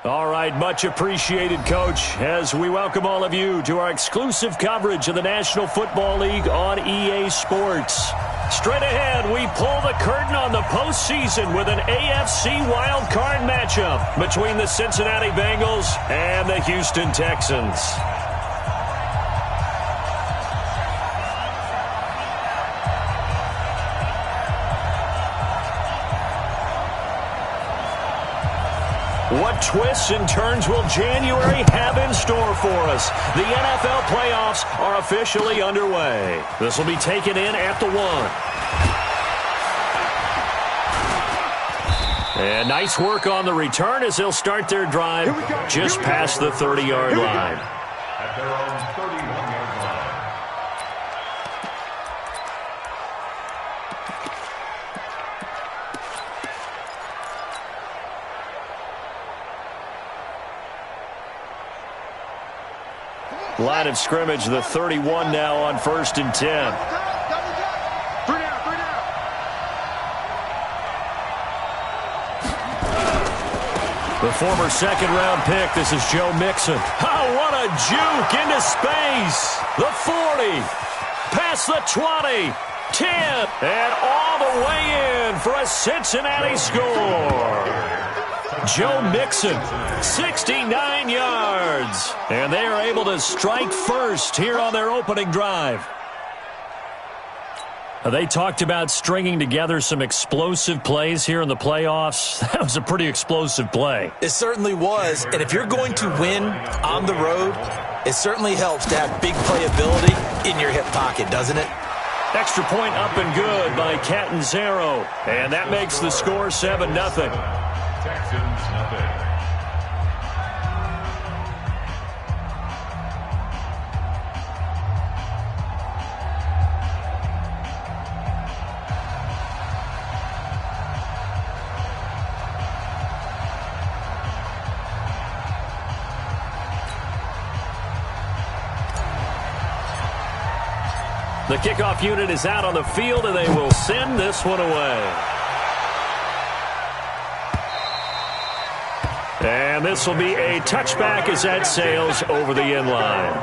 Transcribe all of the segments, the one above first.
All right, much appreciated, Coach, as we welcome all of you to our exclusive coverage of the National Football League on EA Sports. Straight ahead, we pull the curtain on the postseason with an AFC wildcard matchup between the Cincinnati Bengals and the Houston Texans. What twists and turns will January have in store for us? The NFL playoffs are officially underway. This will be taken in at the 1. And nice work on the return as they'll start their drive just past the 30-yard line. At their own 31-yard line. Line of scrimmage, the 31 now on 1st and 10. The former second-round pick, this is Joe Mixon. Oh, what a juke into space. The 40, past the 20, 10, and all the way in for a Cincinnati score. Joe Mixon, 69 yards. And they are able to strike first here on their opening drive. They talked about stringing together some explosive plays here in the playoffs. That was a pretty explosive play. It certainly was. And if you're going to win on the road, it certainly helps to have big playability in your hip pocket, doesn't it? Extra point up and good by Catanzaro. And that makes the score 7-0. Texans, nothing. The kickoff unit is out on the field, and they will send this one away. And this will be a touchback as that sails over the end line.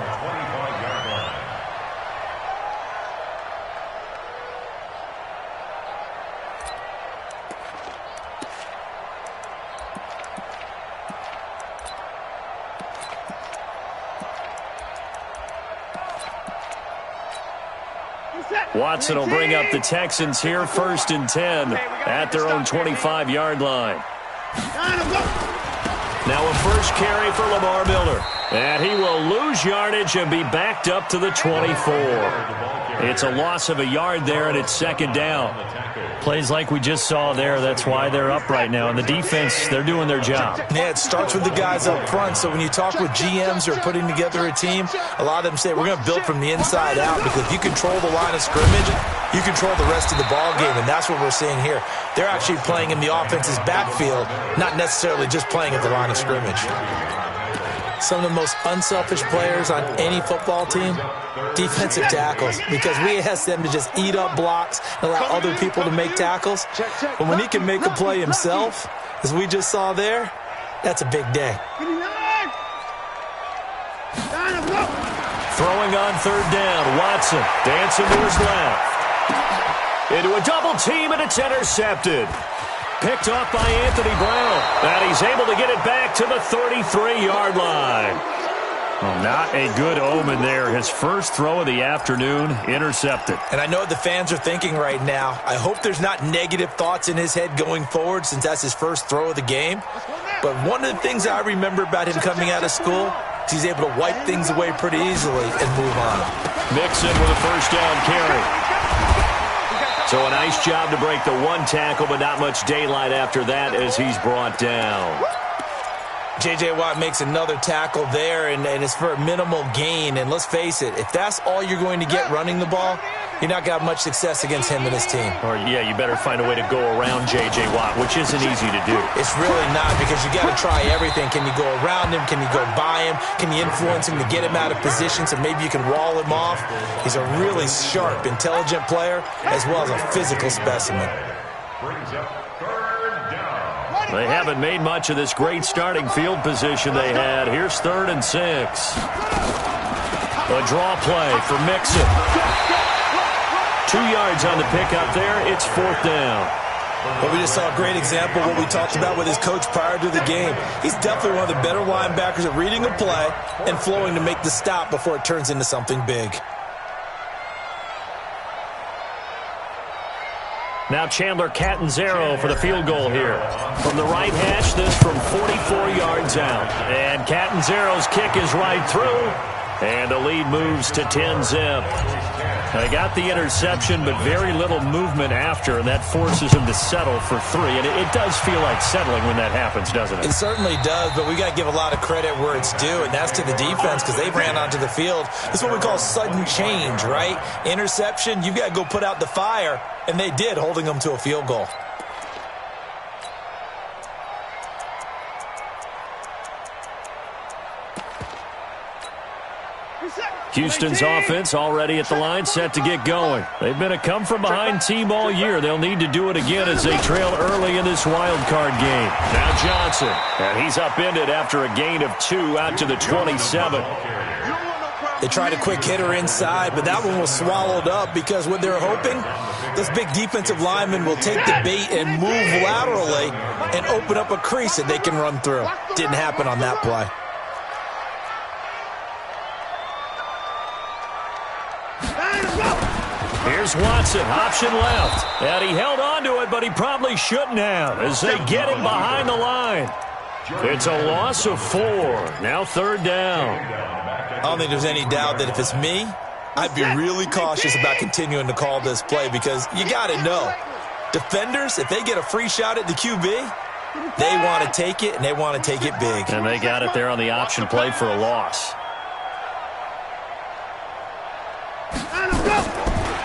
Watson will bring up the Texans here, 1st and 10 at their own 25-yard line. Now a first carry for Lamar Miller. And he will lose yardage and be backed up to the 24. It's a loss of a yard there, and it's 2nd down. Plays like we just saw there, that's why they're up right now. And the defense, they're doing their job. Yeah, it starts with the guys up front. So when you talk with GMs who are putting together a team, a lot of them say we're going to build from the inside out, because if you control the line of scrimmage, you control the rest of the ball game, and that's what we're seeing here. They're actually playing in the offense's backfield, not necessarily just playing at the line of scrimmage. Some of the most unselfish players on any football team, defensive tackles, because we ask them to just eat up blocks and allow other people to make tackles. But when he can make a play himself, as we just saw there, that's a big day. Throwing on 3rd down, Watson dancing to his left. Into a double team, and it's intercepted. Picked off by Anthony Brown. And he's able to get it back to the 33-yard line. Well, not a good omen there. His first throw of the afternoon, intercepted. And I know what the fans are thinking right now. I hope there's not negative thoughts in his head going forward, since that's his first throw of the game. But one of the things I remember about him coming out of school is he's able to wipe things away pretty easily and move on. Mixon with a first down carry. So a nice job to break the 1 tackle, but not much daylight after that as he's brought down. J.J. Watt makes another tackle there, and it's for a minimal gain. And let's face it, if that's all you're going to get running the ball, you're not going to have much success against him and his team. Or, yeah, you better find a way to go around J.J. Watt, which isn't easy to do. It's really not, because you got to try everything. Can you go around him? Can you go by him? Can you influence him to get him out of position so maybe you can wall him off? He's a really sharp, intelligent player, as well as a physical specimen. Brings up 3rd down. They haven't made much of this great starting field position they had. Here's 3rd and 6. A draw play for Mixon. 2 yards on the pickup there. It's 4th down. Well, we just saw a great example of what we talked about with his coach prior to the game. He's definitely one of the better linebackers at reading a play and flowing to make the stop before it turns into something big. Now Chandler Catanzaro for the field goal here. From the right hash, this from 44 yards out. And Catanzaro's kick is right through. And the lead moves to 10-zip. They got the interception, but very little movement after, and that forces him to settle for 3. And it does feel like settling when that happens, doesn't it? It certainly does, but we got to give a lot of credit where it's due, and that's to the defense because they ran onto the field. This is what we call sudden change, right? Interception, you've got to go put out the fire, and they did, holding them to a field goal. Houston's offense already at the line, set to get going. They've been a come-from-behind team all year. They'll need to do it again as they trail early in this wild card game. Now Johnson, and he's upended after a gain of 2 out to the 27. They tried a quick hitter inside, but that one was swallowed up because what they're hoping, this big defensive lineman will take the bait and move laterally and open up a crease that they can run through. Didn't happen on that play. Here's Watson, option left. And he held on to it, but he probably shouldn't have as they get him behind the line. It's a loss of 4. Now 3rd down. I don't think there's any doubt that if it's me, I'd be really cautious about continuing to call this play because you got to know, defenders, if they get a free shot at the QB, they want to take it, and they want to take it big. And they got it there on the option play for a loss.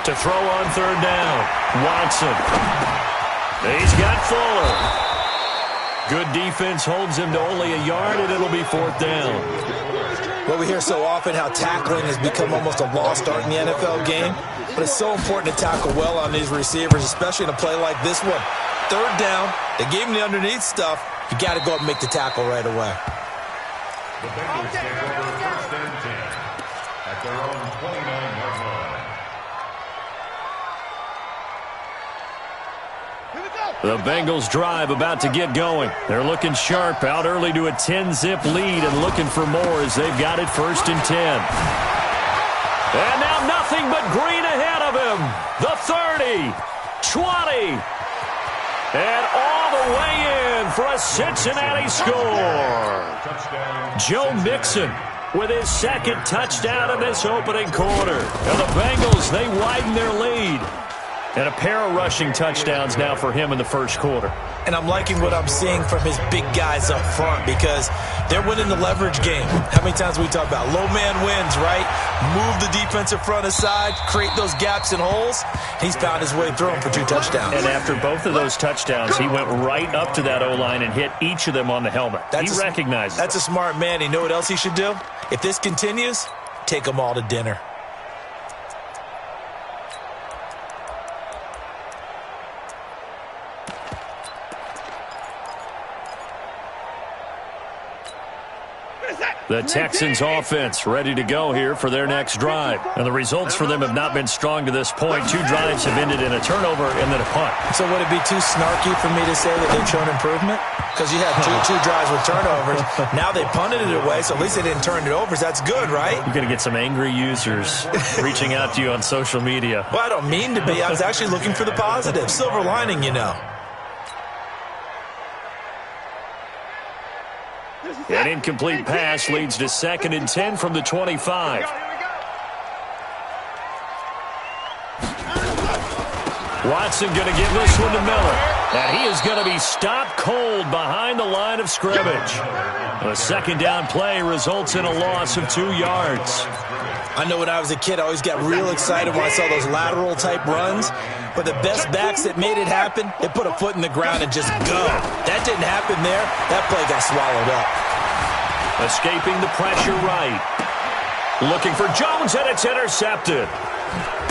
To throw on 3rd down, Watson. He's got Fuller. Good defense holds him to only a yard, and it'll be 4th down. Well, we hear so often how tackling has become almost a lost art in the NFL game, but it's so important to tackle well on these receivers, especially in a play like this one. 3rd down, they gave him the underneath stuff. You got to go up and make the tackle right away. The Bengals take over 1st and 10 at their own 29-yard line. The Bengals drive about to get going. They're looking sharp, out early to a 10-zip lead and looking for more as they've got it 1st and 10. And now nothing but green ahead of him. The 30, 20, and all the way in for a Cincinnati score. Joe Mixon with his 2nd touchdown in this opening quarter. And the Bengals, they widen their lead. And a pair of rushing touchdowns now for him in the 1st quarter. And I'm liking what I'm seeing from his big guys up front because they're winning the leverage game. How many times we talk about low man wins, right? Move the defensive front aside, create those gaps and holes. He's found his way through them for 2 touchdowns. And after both of those touchdowns, he went right up to that O-line and hit each of them on the helmet. He recognizes That's a smart man. You know what else he should do? If this continues, take them all to dinner. The Texans offense ready to go here for their next drive. And the results for them have not been strong to this point. 2 drives have ended in a turnover and then a punt. So would it be too snarky for me to say that they've shown improvement? Because you had two drives with turnovers. Now they punted it away, so at least they didn't turn it over. So that's good, right? You're going to get some angry users reaching out to you on social media. Well, I don't mean to be. I was actually looking for the positive. Silver lining, you know. An incomplete pass leads to 2nd and 10 from the 25. Watson going to give this one to Miller. And he is going to be stopped cold behind the line of scrimmage. A 2nd down play results in a loss of 2 yards. I know when I was a kid, I always got real excited when I saw those lateral type runs. But the best backs that made it happen, they put a foot in the ground and just go. That didn't happen there. That play got swallowed up. Escaping the pressure right. Looking for Jones, and it's intercepted.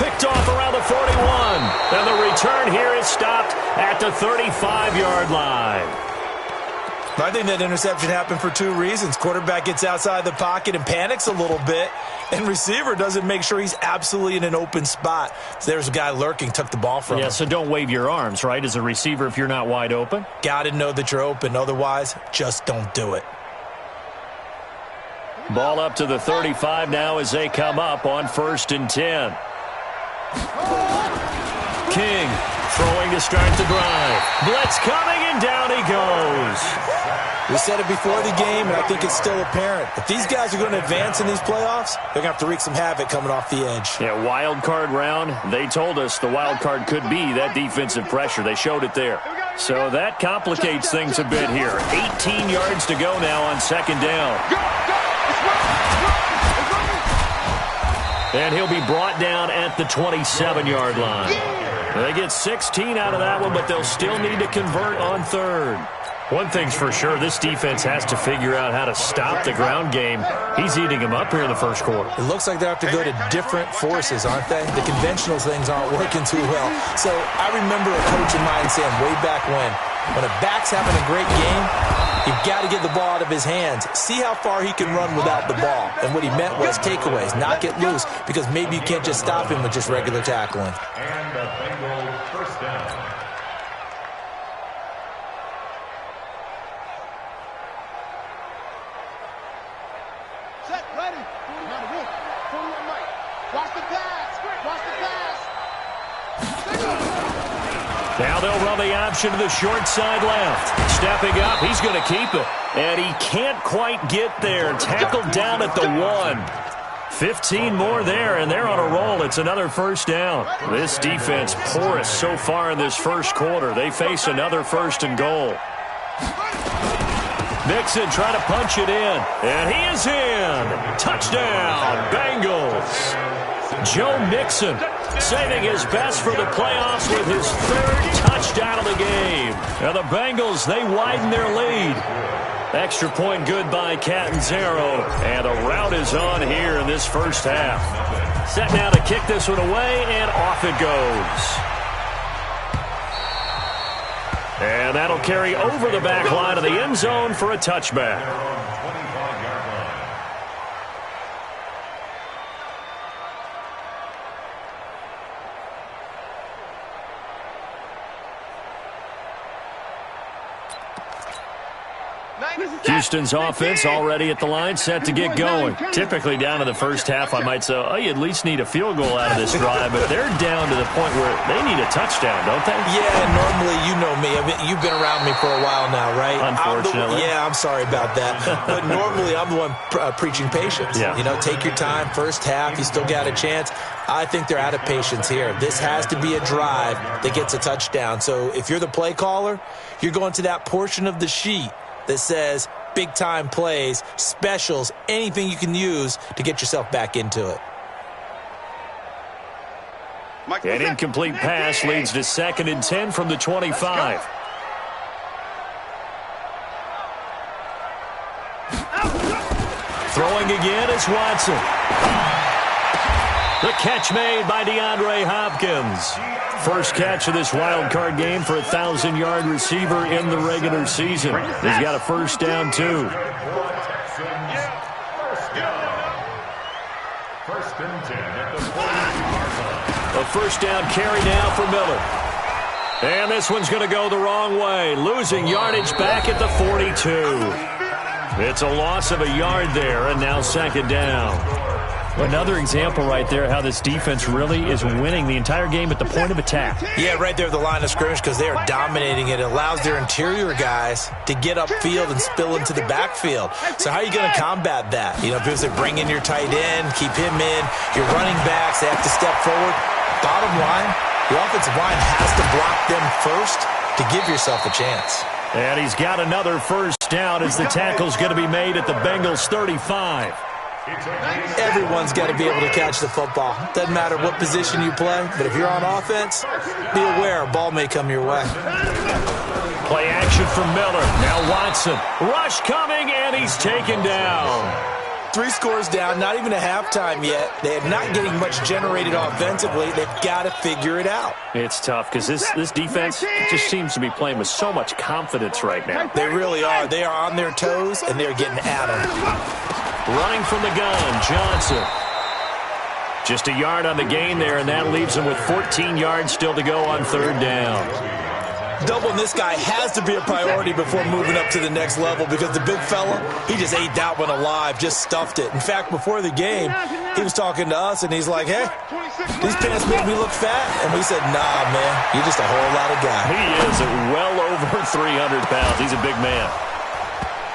Picked off around the 41. And the return here is stopped at the 35-yard line. I think that interception happened for two reasons. Quarterback gets outside the pocket and panics a little bit, and receiver doesn't make sure he's absolutely in an open spot. So there's a guy lurking, took the ball from him. Yeah, so don't wave your arms, right, as a receiver if you're not wide open. Got to know that you're open. Otherwise, just don't do it. Ball up to the 35 now as they come up on 1st and 10. King throwing to start the drive. Blitz coming, and down he goes. We said it before the game, and I think it's still apparent. If these guys are going to advance in these playoffs, they're going to have to wreak some havoc coming off the edge. Yeah, wild card round. They told us the wild card could be that defensive pressure. They showed it there. So that complicates things a bit here. 18 yards to go now on 2nd down. And he'll be brought down at the 27-yard line. They get 16 out of that one, but they'll still need to convert on 3rd. One thing's for sure, this defense has to figure out how to stop the ground game. He's eating them up here in the 1st quarter. It looks like they have to go to different forces, aren't they? The conventional things aren't working too well. So I remember a coach of mine saying way back when a back's having a great game, you've got to get the ball out of his hands. See how far he can run without the ball. And what he meant was takeaways, not get loose, because maybe you can't just stop him with just regular tackling. And the Bengals 1st down. Set, ready. Watch the pass. Watch the pass. Now they'll run the option to the short side left. Stepping up, he's going to keep it. And he can't quite get there. Tackled down at the 1. 15 more there, and they're on a roll. It's another 1st down. This defense porous so far in this 1st quarter. They face another 1st and goal. Mixon trying to punch it in, and he is in. Touchdown, Bengals. Joe Mixon saving his best for the playoffs with his 3rd touchdown of the game. Now the Bengals, they widen their lead. Extra point good by Catanzaro, and a rout is on here in this 1st half. Set now to kick this one away, and off it goes. And that'll carry over the back line of the end zone for a touchback. Houston's offense already at the line, set to get going. Typically down to the 1st half, I might say, oh, you at least need a field goal out of this drive, but they're down to the point where they need a touchdown, don't they? Yeah, normally, you know me. You've been around me for a while now, right? Unfortunately. I'm sorry about that. But normally, I'm the one preaching patience. Yeah. You know, take your time. 1st half, you still got a chance. I think they're out of patience here. This has to be a drive that gets a touchdown. So if you're the play caller, you're going to that portion of the sheet that says big-time plays, specials, anything you can use to get yourself back into it. An incomplete pass leads to 2nd and 10 from the 25. Throwing again is Watson. The catch made by DeAndre Hopkins. 1st catch of this wild card game for a 1,000-yard receiver in the regular season. He's got a 1st down, too. 1st and 10 at the 40-yard line. A 1st down carry now for Miller. And this one's going to go the wrong way, losing yardage back at the 42. It's a loss of a yard there, and now 2nd down. Another example right there how this defense really is winning the entire game at the point of attack. Yeah, right there at the line of scrimmage because they are dominating it. It allows their interior guys to get upfield and spill into the backfield. So how are you going to combat that? You know, because they bring in your tight end, keep him in, your running backs, they have to step forward. Bottom line, the offensive line has to block them first to give yourself a chance. And he's got another 1st down as the tackle's going to be made at the Bengals 35. Everyone's got to be able to catch the football. Doesn't matter what position you play, but if you're on offense, be aware a ball may come your way. Play action from Miller. Now Watson. Rush coming, and he's taken down. 3 scores down, not even a halftime yet. They're not getting much generated offensively. They've got to figure it out. It's tough because this defense just seems to be playing with so much confidence right now. They really are. They are on their toes, and they're getting at them. Running from the gun, Johnson. Just a yard on the gain there, and that leaves them with 14 yards still to go on 3rd down. Doubling this guy has to be a priority before moving up to the next level because the big fella, he just ate that one alive, just stuffed it. In fact, before the game, he was talking to us, and he's like, hey, these pants make me look fat. And we said, nah, man, you're just a whole lot of guy. He is well over 300 pounds. He's a big man.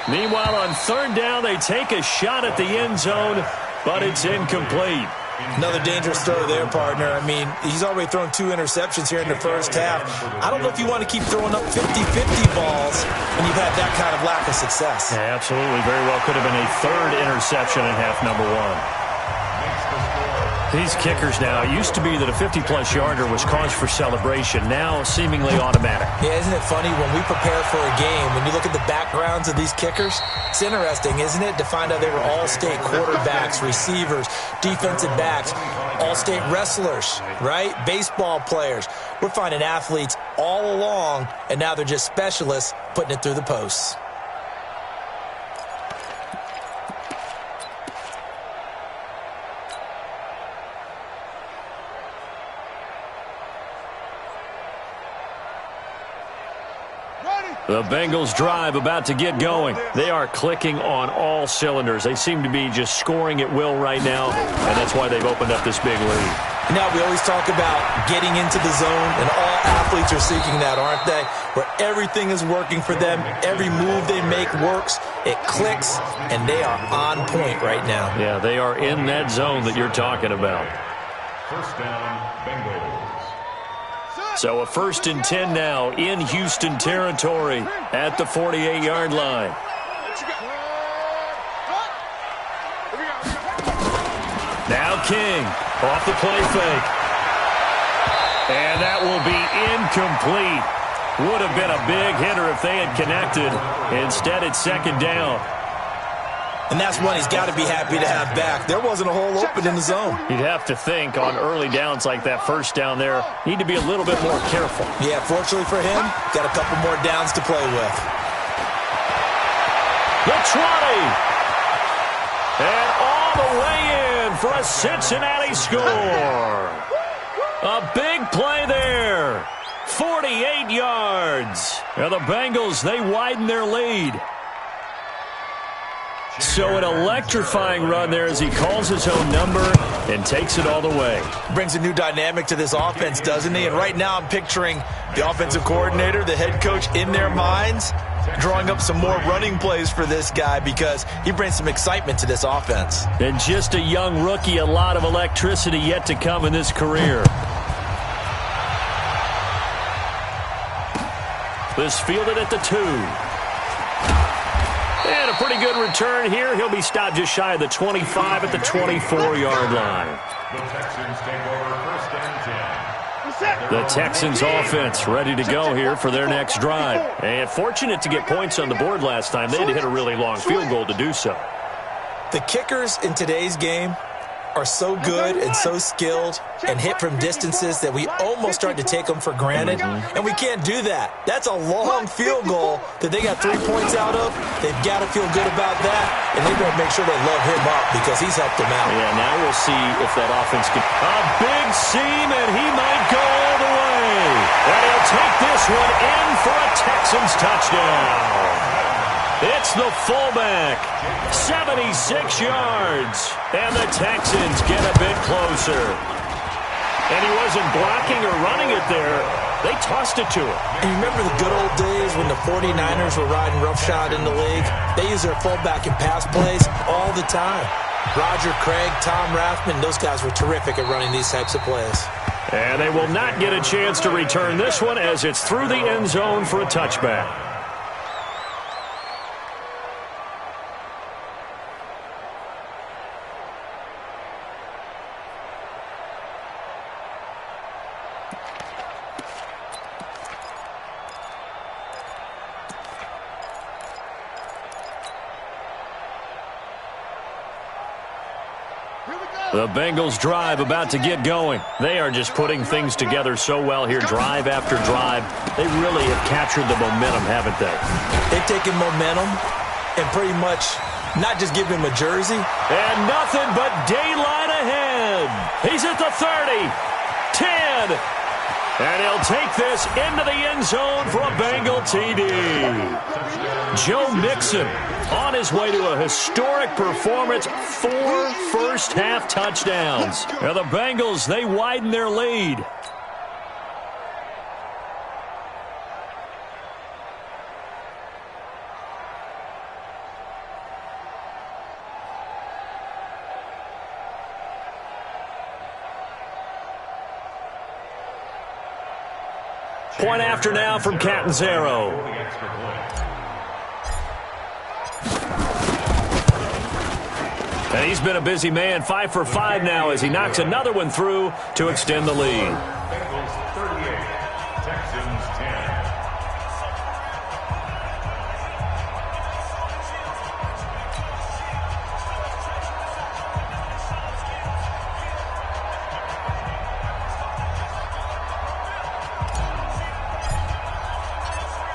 Meanwhile, on 3rd down, they take a shot at the end zone, but it's incomplete. Another dangerous throw there, partner. I mean, he's already thrown 2 interceptions here in the first half. I don't know if you want to keep throwing up 50-50 balls when you've had that kind of lack of success. Yeah, absolutely. Very well could have been a 3rd interception in half number 1. These kickers now, it used to be that a 50-plus yarder was cause for celebration. Now, seemingly automatic. Yeah, isn't it funny? When we prepare for a game, when you look at the backgrounds of these kickers, it's interesting, isn't it, to find out they were all-state quarterbacks, receivers, defensive backs, all-state wrestlers, right? Baseball players. We're finding athletes all along, and now they're just specialists putting it through the posts. The Bengals drive about to get going. They are clicking on all cylinders. They seem to be just scoring at will right now, and that's why they've opened up this big lead. Now, we always talk about getting into the zone, and all athletes are seeking that, aren't they? Where everything is working for them, every move they make works, it clicks, and they are on point right now. Yeah, they are in that zone that you're talking about. 1st down, Bengals. So a 1st and 10 now in Houston territory at the 48-yard line. Now King off the play fake. And that will be incomplete. Would have been a big hitter if they had connected. Instead, it's 2nd down. And that's one he's got to be happy to have back. There wasn't a hole open in the zone. You'd have to think on early downs like that 1st down there, need to be a little bit more careful. Yeah, fortunately for him, got a couple more downs to play with. The 20. And all the way in for a Cincinnati score. A big play there. 48 yards. And the Bengals, they widen their lead. So an electrifying run there as he calls his own number and takes it all the way. Brings a new dynamic to this offense, doesn't he? And right now I'm picturing the offensive coordinator, the head coach in their minds, drawing up some more running plays for this guy because he brings some excitement to this offense. And just a young rookie, a lot of electricity yet to come in this career. This fielded at the 2. And a pretty good return here. He'll be stopped just shy of the 25 at the 24-yard line. The Texans take over 1st and 10. The Texans offense ready to go here for their next drive. And fortunate to get points on the board last time. They had to hit a really long field goal to do so. The kickers in today's game are so good and so skilled and hit from distances that we almost start to take them for granted, and we can't do that. That's a long field goal that they got 3 points out of. They've got to feel good about that, and they better make sure they love him up because he's helped them out. Yeah, now we'll see if that offense can. A big seam, and he might go all the way. And he'll take this one in for a Texans touchdown. It's the fullback, 76 yards, and the Texans get a bit closer. And he wasn't blocking or running it there. They tossed it to him. And you remember the good old days when the 49ers were riding roughshod in the league? They used their fullback in pass plays all the time. Roger Craig, Tom Rathman, those guys were terrific at running these types of plays. And they will not get a chance to return this one as it's through the end zone for a touchback. The Bengals drive about to get going. They are just putting things together so well here, drive after drive. They really have captured the momentum, haven't they? They've taken momentum and pretty much not just give him a jersey. And nothing but daylight ahead. He's at the 30, 10, and he'll take this into the end zone for a Bengal TD. Joe Mixon on his way to a historic performance, 4 first-half touchdowns. Now the Bengals, they widen their lead. Point after now from Catanzaro. And he's been a busy man, 5 for 5 now as he knocks another one through to extend the lead. Bengals 38, Texans 10.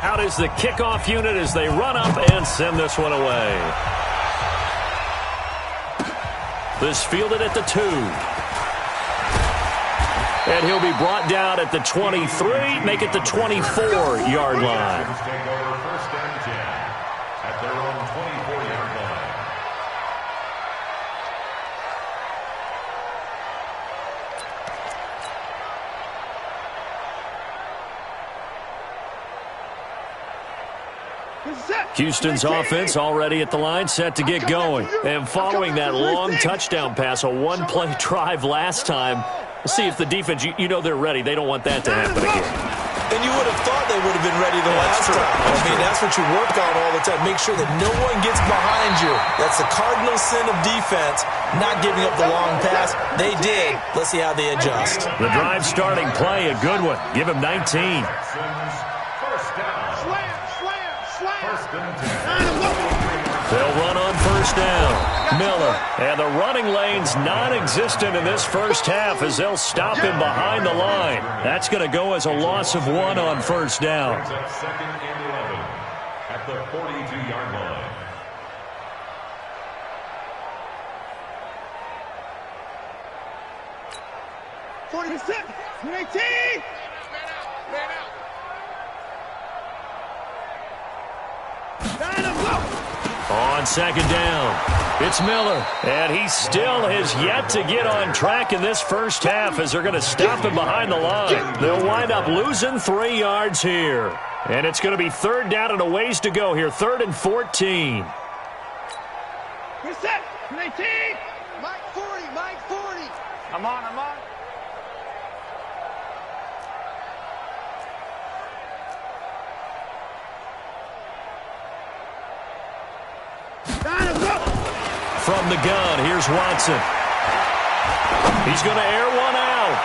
Out is the kickoff unit as they run up and send this one away. This fielded at the 2. And he'll be brought down at the 23, make it the 24-yard line. Take over first and 10 at their own 24-yard line. Houston's offense already at the line, set to get going. And following that long touchdown pass, a one-play drive last time, we'll see if the defense, you know they're ready. They don't want that to happen again. And you would have thought they would have been ready the last time. I mean, that's what you work on all the time. Make sure that no one gets behind you. That's the cardinal sin of defense, not giving up the long pass. They did. Let's see how they adjust. The drive starting play, a good one. Give him 19. Texans, first down. First and 10. They'll run on first down. Miller. And the running lane's non-existent in this first half as they'll stop him behind the line. That's going to go as a loss of 1 on first down. Brings up second and 11 at the 42-yard line. On second down, it's Miller. And he still has yet to get on track in this first half as they're going to stop him behind the line. They'll wind up losing 3 yards here. And it's going to be third down and a ways to go here, 3rd and 14. We're set. 19. Mike 40. Mike 40. I'm on. From the gun, here's Watson. He's going to air one out.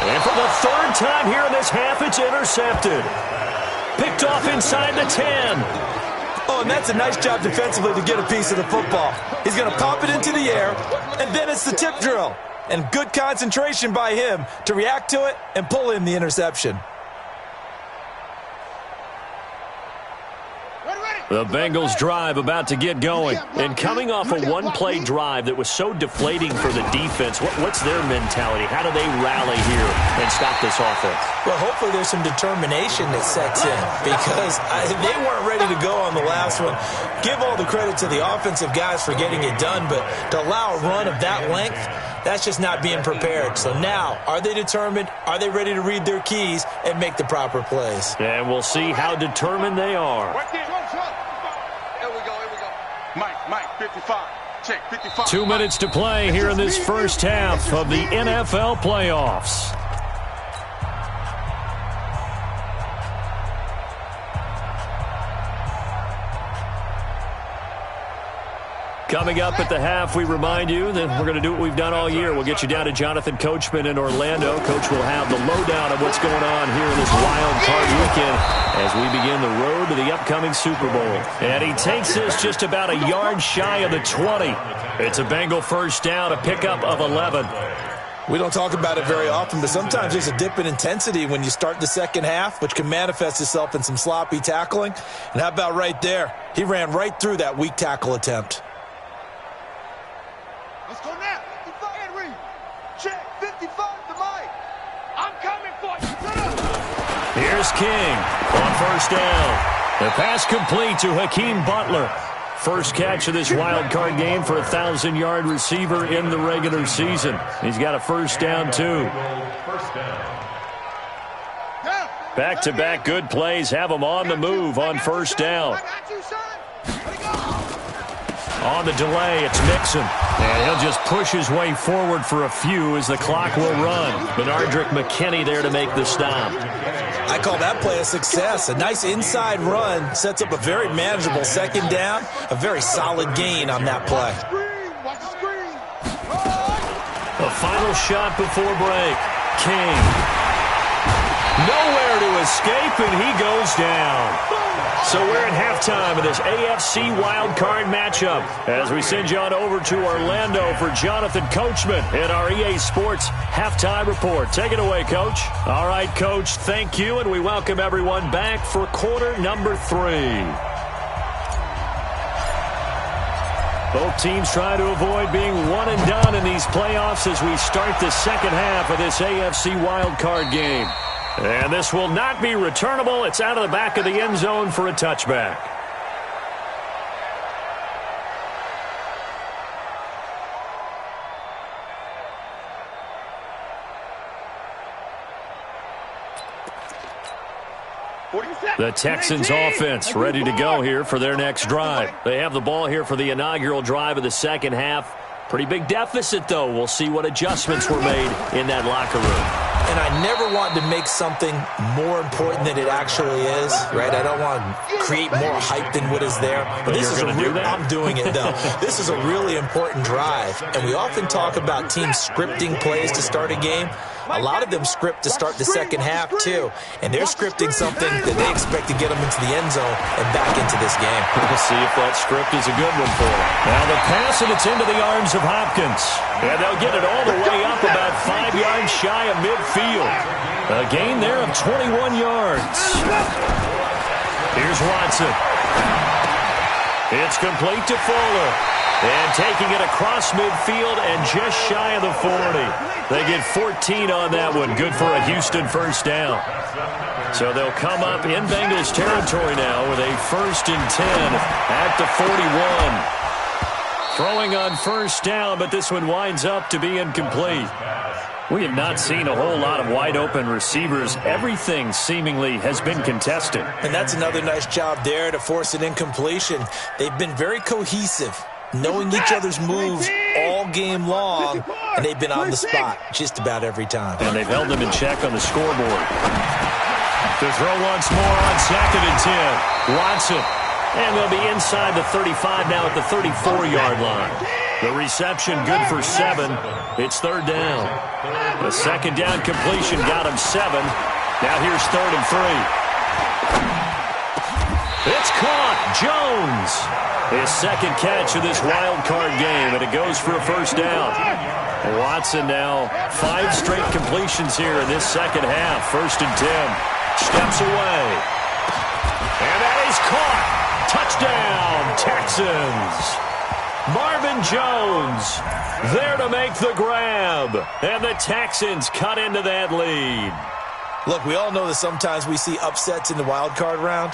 And for the 3rd time here in this half, it's intercepted. Picked off inside the 10. Oh, and that's a nice job defensively to get a piece of the football. He's going to pop it into the air, and then it's the tip drill. And good concentration by him to react to it and pull in the interception. The Bengals drive about to get going. And coming off a one-play drive that was so deflating for the defense, what's their mentality? How do they rally here and stop this offense? Well, hopefully there's some determination that sets in because they weren't ready to go on the last one. Give all the credit to the offensive guys for getting it done, but to allow a run of that length, that's just not being prepared. So now, are they determined? Are they ready to read their keys and make the proper plays? And we'll see how determined they are. Mike, 55. Check, 55. 2 minutes to play here in this first half of the NFL playoffs. Coming up at the half, we remind you that we're going to do what we've done all year. We'll get you down to Jonathan Coachman in Orlando. Coach will have the lowdown of what's going on here in this wild card weekend as we begin the road to the upcoming Super Bowl. And he takes this just about a yard shy of the 20. It's a Bengal first down, a pickup of 11. We don't talk about it very often, but sometimes there's a dip in intensity when you start the second half, which can manifest itself in some sloppy tackling. And how about right there? He ran right through that weak tackle attempt. Let's go now. 55 and read. Check. 55 to Mike. I'm coming for you. Here's King on first down. The pass complete to Hakeem Butler. First catch of this wild card game for a 1,000-yard receiver in the regular season. He's got a first down, too. Back-to-back good plays have him on the move on first down. On the delay, it's Mixon. And he'll just push his way forward for a few as the clock will run. Benardrick McKinney there to make the stop. I call that play a success. A nice inside run sets up a very manageable second down. A very solid gain on that play. A final shot before break. King. Nowhere to escape, and he goes down. So we're at halftime of this AFC wildcard matchup as we send you on over to Orlando for Jonathan Coachman in our EA Sports halftime report. Take it away, Coach. All right, Coach, thank you, and we welcome everyone back for quarter number 3. Both teams try to avoid being one and done in these playoffs as we start the second half of this AFC wildcard game. And this will not be returnable. It's out of the back of the end zone for a touchback. The Texans offense ready to go here for their next drive. They have the ball here for the inaugural drive of the second half. Pretty big deficit, though. We'll see what adjustments were made in that locker room. And I never want to make something more important than it actually is, right? I don't want to create more hype than what is there. But this is I'm doing it, though. This is a really important drive. And we often talk about teams scripting plays to start a game. A lot of them script to start the second half, too. And they're scripting something that they expect to get them into the end zone and back into this game. We'll see if that script is a good one for them. Now the pass, and it's into the arms of Hopkins. And they'll get it all the way up about 5 yards shy of midfield. A gain there of 21 yards. Here's Watson. It's complete to Fuller. And taking it across midfield and just shy of the 40. They get 14 on that one. Good for a Houston first down. So they'll come up in Bengals territory now with a 1st and 10 at the 41. Throwing on first down, but this one winds up to be incomplete. We have not seen a whole lot of wide-open receivers. Everything seemingly has been contested. And that's another nice job there to force an incompletion. They've been very cohesive, knowing each other's moves all game long, and they've been on the spot just about every time. And they've held them in check on the scoreboard. To throw once more on 2nd and 10. Watson. And they'll be inside the 35 now at the 34-yard line. The reception good for 7. It's 3rd down. The 2nd down completion got him 7. Now here's 3rd and 3. It's caught. Jones. His 2nd catch of this wild card game, and it goes for a first down. Watson now 5 straight completions here in this second half. 1st and 10. Steps away. And that is caught. Touchdown, Texans. Marvin Jones there to make the grab. And the Texans cut into that lead. Look, we all know that sometimes we see upsets in the wild card round.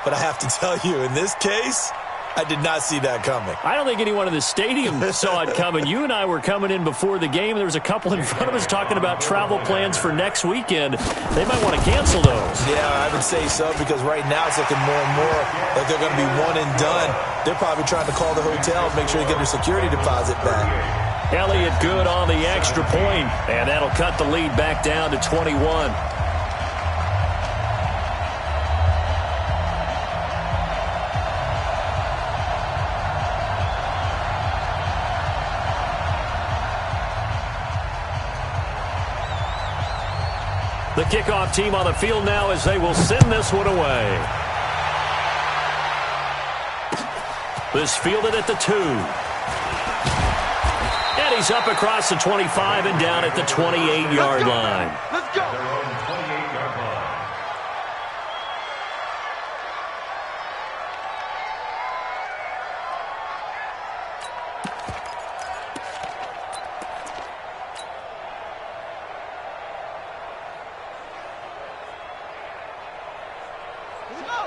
But I have to tell you, in this case, I did not see that coming. I don't think anyone in the stadium saw it coming. You and I were coming in before the game. There was a couple in front of us talking about travel plans for next weekend. They might want to cancel those. Yeah, I would say so, because right now it's looking more and more like they're going to be one and done. They're probably trying to call the hotel and make sure they get their security deposit back. Elliott good on the extra point, and that'll cut the lead back down to 21. The kickoff team on the field now as they will send this one away. This fielded at the 2. And he's up across the 25 and down at the 28-yard line. Let's go. Their own 28-yard line.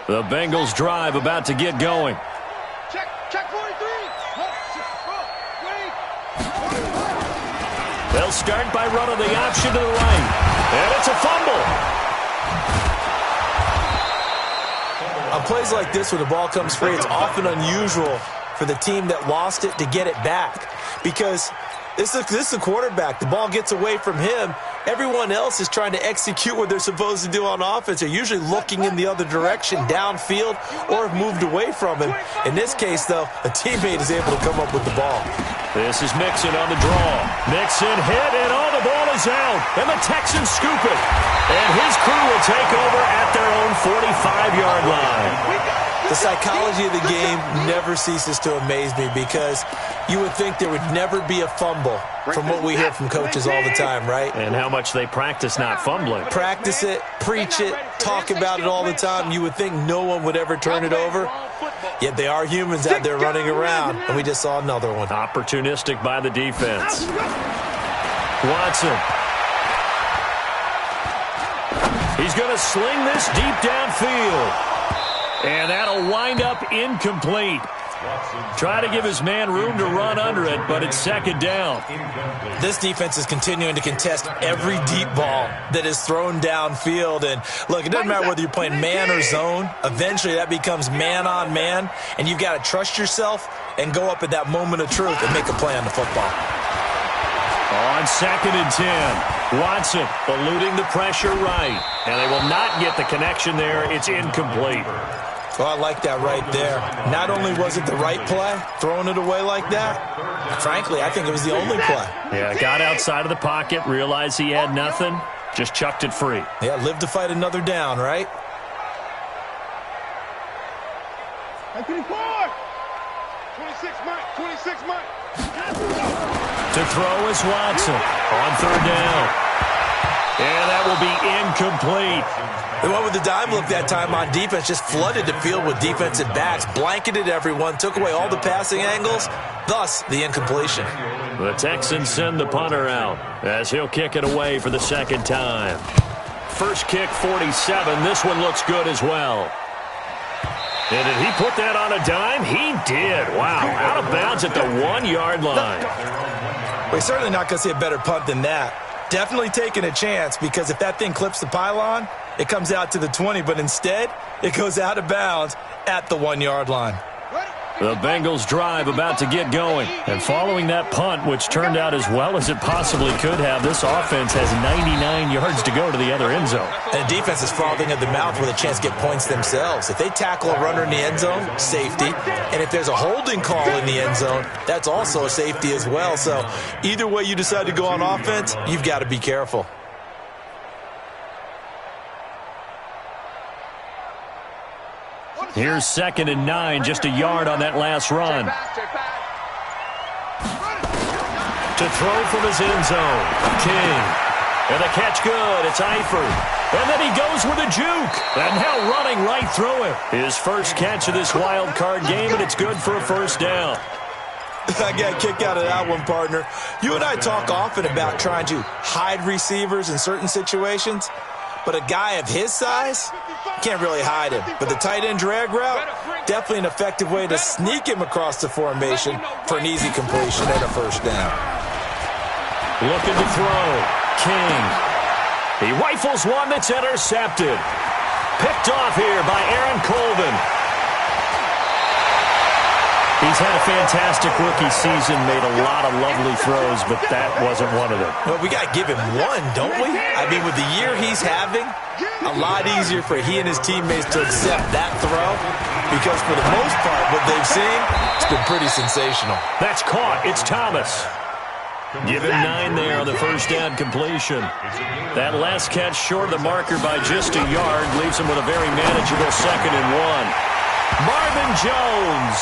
The Bengals drive about to get going. Check 43. They'll start by running the option to the right. And it's a fumble. On plays like this where the ball comes free, it's often unusual for the team that lost it to get it back. Because this is the quarterback. The ball gets away from him. Everyone else is trying to execute what they're supposed to do on offense. They're usually looking in the other direction, downfield, or have moved away from him. In this case, though, a teammate is able to come up with the ball. This is Mixon on the draw. Mixon hit, and the ball is out. And the Texans scoop it. And his crew will take over at their own 45-yard line. The psychology of the game never ceases to amaze me because you would think there would never be a fumble from what we hear from coaches all the time, right? And how much they practice not fumbling. Practice it, preach it, talk about it all the time. You would think no one would ever turn it over. Yet they are humans out there running around, and we just saw another one. Opportunistic by the defense. Watson. He's going to sling this deep downfield. And that'll wind up incomplete. Try to give his man room to run under it, but it's second down. This defense is continuing to contest every deep ball that is thrown downfield. And, look, it doesn't matter whether you're playing man or zone. Eventually that becomes man on man, and you've got to trust yourself and go up at that moment of truth and make a play on the football. On 2nd and 10, Watson eluding the pressure right. And they will not get the connection there. It's incomplete. Well, I like that right there. Not only was it the right play, throwing it away like that, frankly, I think it was the only play. Yeah, got outside of the pocket, realized he had nothing, just chucked it free. Yeah, live to fight another down, right? 24. 26, Mike. 26, Mike. To throw is Watson on 3rd down. And that will be incomplete. They went with the dime look that time on defense, just flooded the field with defensive backs, blanketed everyone, took away all the passing angles, thus the incompletion. The Texans send the punter out as he'll kick it away for the second time. First kick, 47. This one looks good as well. And did he put that on a dime? He did. Wow, out of bounds at the 1-yard line. We're certainly not going to see a better punt than that. Definitely taking a chance because if that thing clips the pylon, it comes out to the 20, but instead it goes out of bounds at the 1-yard line. The Bengals drive about to get going. And following that punt, which turned out as well as it possibly could have, this offense has 99 yards to go to the other end zone. And the defense is frothing at the mouth with a chance to get points themselves. If they tackle a runner in the end zone, safety. And if there's a holding call in the end zone, that's also a safety as well. So either way you decide to go on offense, you've got to be careful. Here's 2nd and 9, just a yard on that last run. To throw from his end zone, King. And the catch good, it's Eifert. And then he goes with a juke. And now running right through him. His first catch of this wild card game, and it's good for a first down. I got a kick out of that one, partner. You and I talk often about trying to hide receivers in certain situations. But a guy of his size, can't really hide him. But the tight end drag route, definitely an effective way to sneak him across the formation for an easy completion and a first down. Looking to throw. King. He rifles one that's intercepted. Picked off here by Aaron Colvin. He's had a fantastic rookie season, made a lot of lovely throws, but that wasn't one of them. Well, we got to give him one, don't we? I mean, with the year he's having, a lot easier for he and his teammates to accept that throw because for the most part, what they've seen, it's been pretty sensational. That's caught. It's Thomas. Give him 9 there on the first down completion. That last catch short of the marker by just a yard leaves him with a very manageable 2nd and 1. Marvin Jones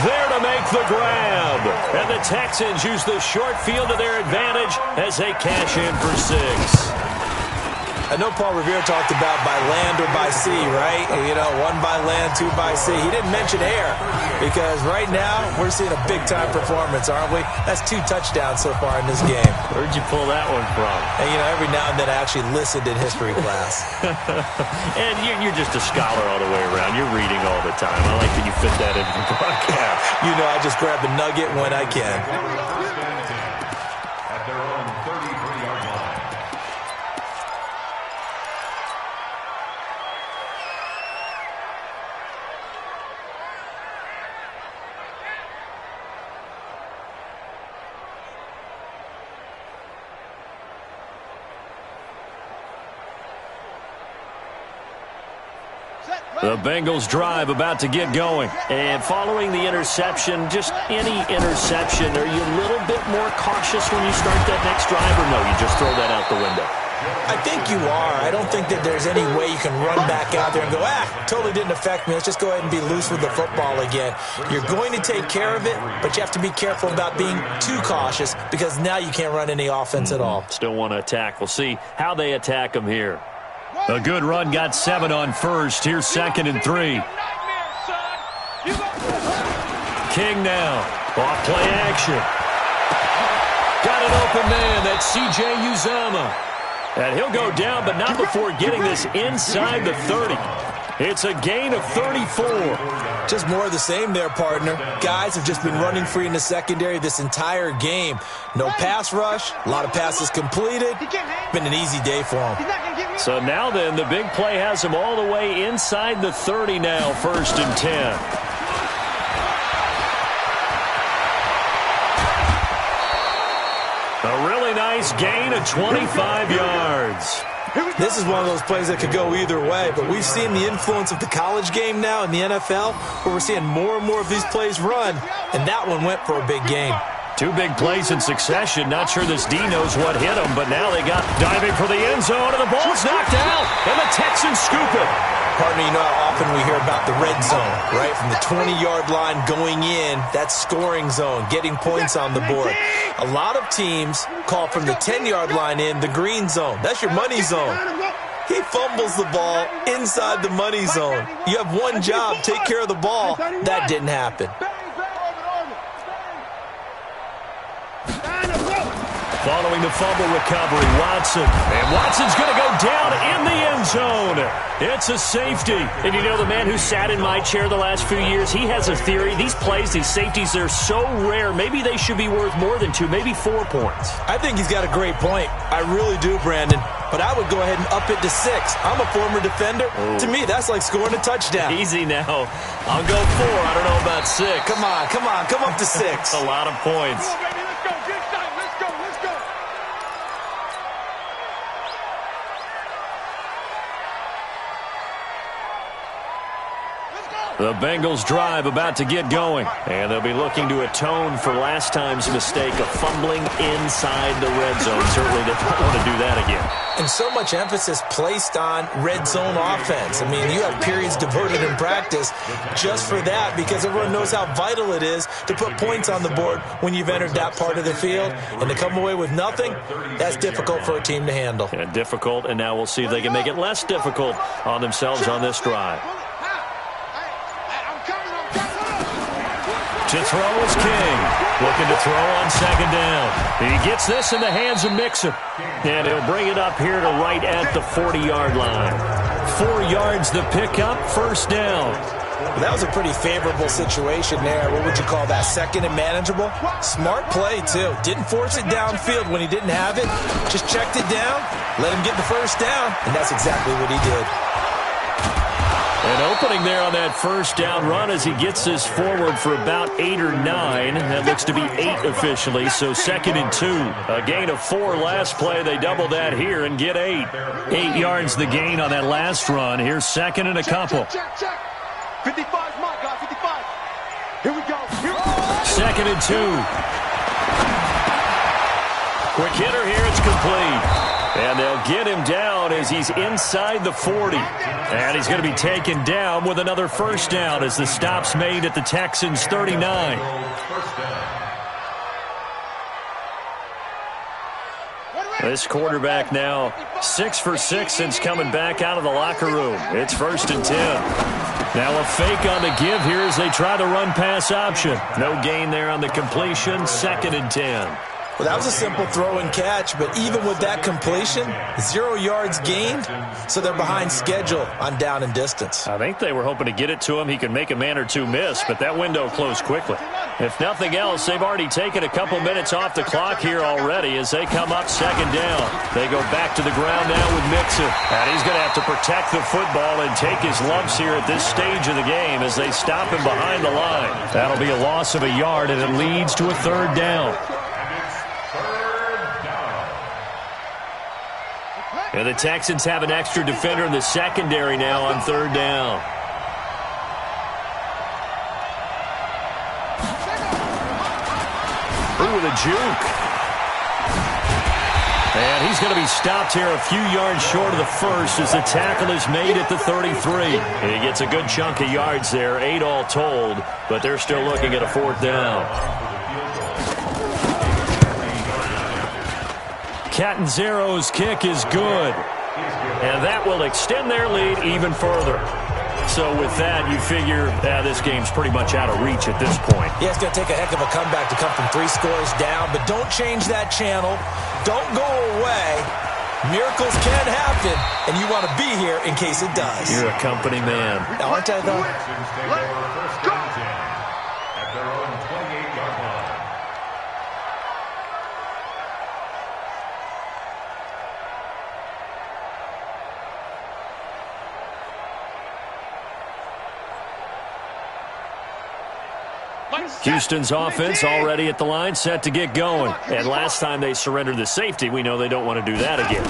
there to make the grab. And the Texans use the short field to their advantage as they cash in for 6. I know Paul Revere talked about by land or by sea, right? You know, 1 by land, 2 by sea. He didn't mention air because right now we're seeing a big-time performance, aren't we? That's 2 touchdowns so far in this game. Where'd you pull that one from? And, you know, every now and then I actually listened in history class. And you're just a scholar all the way around. You're reading all the time. I like that you fit that into the broadcast. You know, I just grab a nugget when I can. At their own 33-yard line. The Bengals drive about to get going. And following the interception, just any interception, are you a little bit more cautious when you start that next drive, or no, you just throw that out the window? I think you are. I don't think that there's any way you can run back out there and go, totally didn't affect me. Let's just go ahead and be loose with the football again. You're going to take care of it, but you have to be careful about being too cautious because now you can't run any offense at all. Still want to attack. We'll see how they attack them here. A good run got 7 on first. Here's 2nd and 3. King now. Off play action. Got an open man. That's C.J. Uzomah. And he'll go down, but not before getting this inside the 30. It's a gain of 34. Just more of the same there, partner. Guys have just been running free in the secondary this entire game. No pass rush, a lot of passes completed. Been an easy day for them. So now then, the big play has him all the way inside the 30 now, 1st and 10. A really nice gain of 25 yards. This is one of those plays that could go either way, but we've seen the influence of the college game now in the NFL, where we're seeing more and more of these plays run, and that one went for a big gain. 2 big plays in succession. Not sure this D knows what hit him, but now they got diving for the end zone, and the ball's knocked out, and the Texans scoop it. Partner, you know how often we hear about the red zone, right? From the 20-yard line going in, that's scoring zone, getting points on the board. A lot of teams call from the 10-yard line in the green zone. That's your money zone. He fumbles the ball inside the money zone. You have one job, take care of the ball. That didn't happen. Following the fumble recovery, Watson. And Watson's going to go down in the end zone. It's a safety. And you know, the man who sat in my chair the last few years, he has a theory. These plays, these safeties, they're so rare. Maybe they should be worth more than 2, maybe 4 points. I think he's got a great point. I really do, Brandon. But I would go ahead and up it to 6. I'm a former defender. To me, that's like scoring a touchdown. Easy now. I'll go 4. I don't know about 6. Come on. Come up to 6. A lot of points. The Bengals drive about to get going, and they'll be looking to atone for last time's mistake of fumbling inside the red zone. Certainly they don't want to do that again. And so much emphasis placed on red zone offense. I mean, you have periods devoted in practice just for that because everyone knows how vital it is to put points on the board when you've entered that part of the field. And to come away with nothing, that's difficult for a team to handle. And difficult, and now we'll see if they can make it less difficult on themselves on this drive. To throw is King. Looking to throw on 2nd down. He gets this in the hands of Mixon. And he'll bring it up here to right at the 40-yard line. 4 yards the pickup, 1st down. Well, that was a pretty favorable situation there. What would you call that? 2nd and manageable? Smart play, too. Didn't force it downfield when he didn't have it. Just checked it down, let him get the 1st down, and that's exactly what he did. An opening there on that 1st down run as he gets this forward for about 8 or 9. That looks to be 8 officially, so 2nd and 2. A gain of 4 last play. They double that here and get 8. 8 yards the gain on that last run. Here's 2nd and a couple. Check. 55's my guy, 55. Here we go. 2nd and 2. Quick hitter here. It's complete. And they'll get him down as he's inside the 40. And he's going to be taken down with another first down as the stop's made at the Texans' 39. This quarterback now 6 for 6 since coming back out of the locker room. It's 1st and 10. Now a fake on the give here as they try the run-pass option. No gain there on the completion. 2nd and 10. Well, that was a simple throw and catch, but even with that completion, 0 yards gained, so they're behind schedule on down and distance. I think they were hoping to get it to him. He could make a man or two miss, but that window closed quickly. If nothing else, they've already taken a couple minutes off the clock here already as they come up 2nd down. They go back to the ground now with Mixon. And he's going to have to protect the football and take his lumps here at this stage of the game as they stop him behind the line. That'll be a loss of a yard, and it leads to a 3rd down. And the Texans have an extra defender in the secondary now on 3rd down. Ooh, with a juke. And he's going to be stopped here a few yards short of the first as the tackle is made at the 33. And he gets a good chunk of yards there, 8 all told, but they're still looking at a 4th down. Catanzaro's kick is good. And that will extend their lead even further. So with that, you figure this game's pretty much out of reach at this point. Yeah, it's going to take a heck of a comeback to come from 3 scores down, but don't change that channel. Don't go away. Miracles can happen, and you want to be here in case it does. You're a company man. Aren't I, though? Let's go! At their own 28-yard line. Houston's offense already at the line, set to get going. And last time they surrendered the safety, we know they don't want to do that again.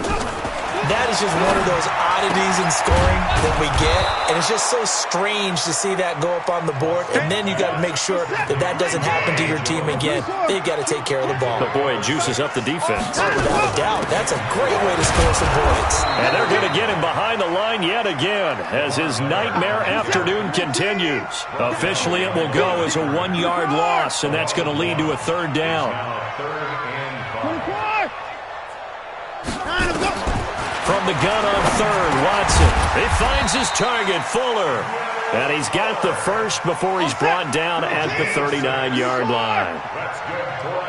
That is just one of those oddities in scoring that we get, and it's just so strange to see that go up on the board, and then you got to make sure that that doesn't happen to your team again. They've got to take care of the ball. But boy, it juices up the defense. Without a doubt, that's a great way to score some points. And they're going to get him behind the line yet again as his nightmare afternoon continues. Officially, it will go as a 1-yard loss, and that's going to lead to a 3rd down. From the gun on 3rd, Watson. He finds his target, Fuller. And he's got the first before he's brought down at the 39-yard line.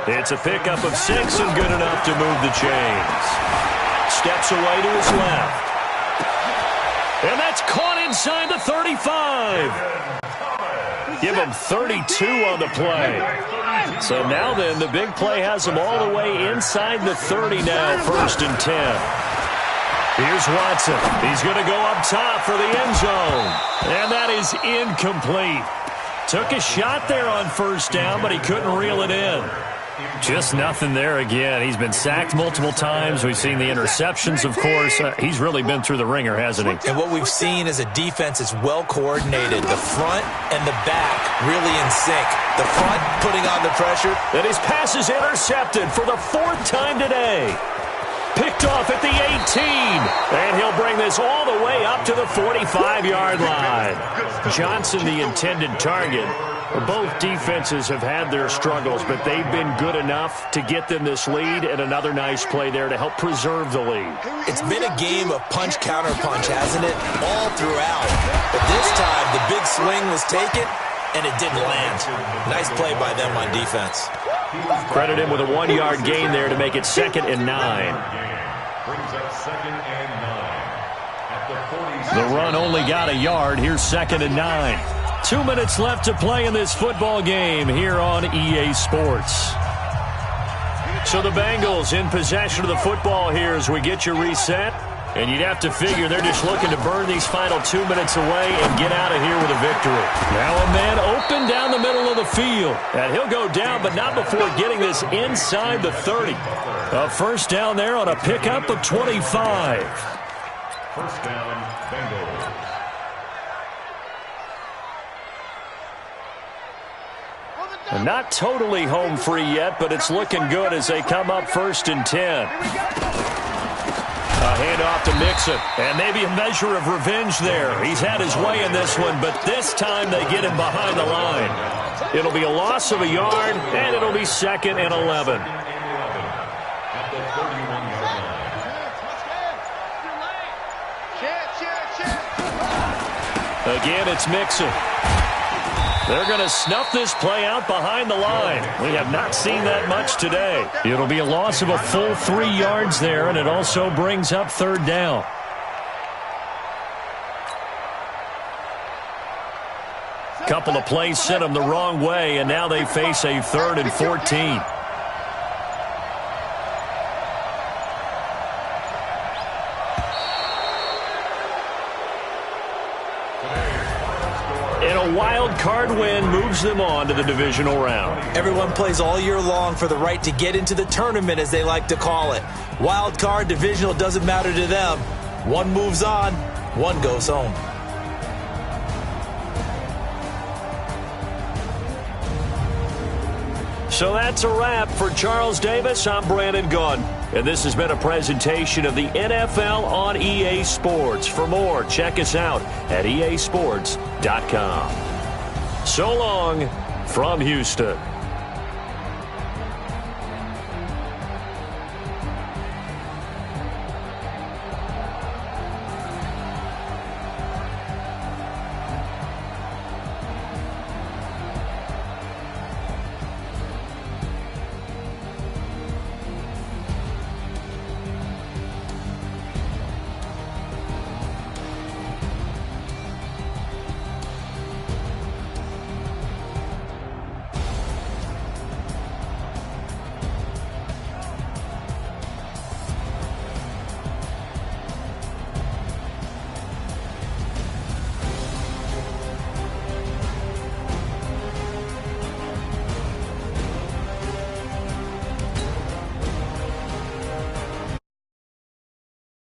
It's a pickup of 6 and good enough to move the chains. Steps away to his left. And that's caught inside the 35. Give him 32 on the play. So now then, the big play has him all the way inside the 30 now, 1st and 10. Here's Watson. He's going to go up top for the end zone. And that is incomplete. Took a shot there on 1st down, but he couldn't reel it in. Just nothing there again. He's been sacked multiple times. We've seen the interceptions, of course. He's really been through the ringer, hasn't he? And what we've seen is a defense that's well coordinated. The front and the back really in sync. The front putting on the pressure. And his pass is intercepted for the 4th time today. Picked off at the 18. And he'll bring this all the way up to the 45-yard line. Johnson, the intended target. Both defenses have had their struggles, but they've been good enough to get them this lead, and another nice play there to help preserve the lead. It's been a game of punch-counter-punch, hasn't it? All throughout. But this time, the big swing was taken, and it didn't land. Nice play by them on defense. Credit him with a 1-yard gain there to make it 2nd and 9. Brings up 2nd and 9. At the 40. The run only got a yard. Here's 2nd and 9. 2 minutes left to play in this football game here on EA Sports. So the Bengals in possession of the football here as we get you reset. And you'd have to figure they're just looking to burn these final 2 minutes away and get out of here with a victory. Now a man open down the middle of the field. And he'll go down, but not before getting this inside the 30. A 1st down there on a pickup of 25. 1st down, Bengals. And not totally home free yet, but it's looking good as they come up 1st and 10. A handoff to Mixon, and maybe a measure of revenge there. He's had his way in this one, but this time they get him behind the line. It'll be a loss of a yard, and it'll be 2nd and 11. At the 31-yard line. Again, it's Mixon. They're going to snuff this play out behind the line. We have not seen that much today. It'll be a loss of a full 3 yards there, and it also brings up 3rd down. Couple of plays sent them the wrong way, and now they face a 3rd and 14. And a wild card win moves them on to the divisional round. Everyone plays all year long for the right to get into the tournament, as they like to call it. Wild card, divisional, doesn't matter to them. One moves on, one goes home. So that's a wrap for Charles Davis. I'm Brandon Gunn, and this has been a presentation of the NFL on EA Sports. For more, check us out at easports.com. So long from Houston.